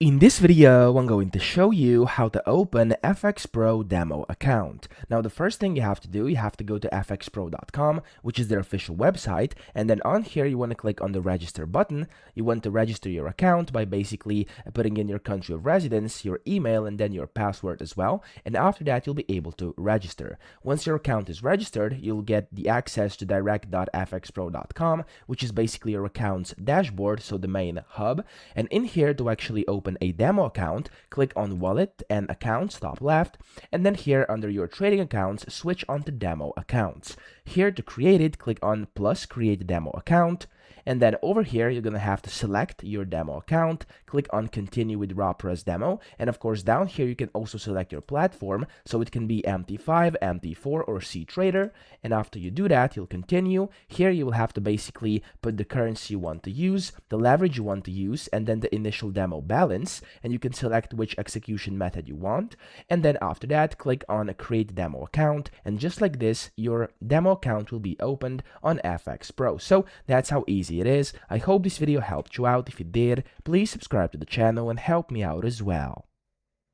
In this video, I'm going to show you how to open FxPro demo account. Now, the first thing you have to do, you have to go to FxPro.com, which is their official website, and then on here, you want to click on the register button. You want to register your account by basically putting in your country of residence, your email, and then your password as well. And after that, you'll be able to register. Once your account is registered, you'll get the access to direct.fxpro.com, which is basically your account's dashboard, so the main hub. And in here, to actually open a demo account, click on Wallet and Accounts, top left, and then here under your trading accounts, switch on to Demo Accounts. Here to create it, click on plus Create Demo Account, and then over here, you're going to have to select your demo account, click on Continue with RawPress Demo, and of course down here you can also select your platform, so it can be MT5, MT4, or CTrader, and after you do that, you'll continue. Here you will have to basically put the currency you want to use, the leverage you want to use, and then the initial demo balance, and you can select which execution method you want, and then after that, click on Create Demo Account, and just like this, your demo account will be opened on FxPro. So that's how easy it is. I hope this video helped you out. If it did, please subscribe to the channel and help me out as well.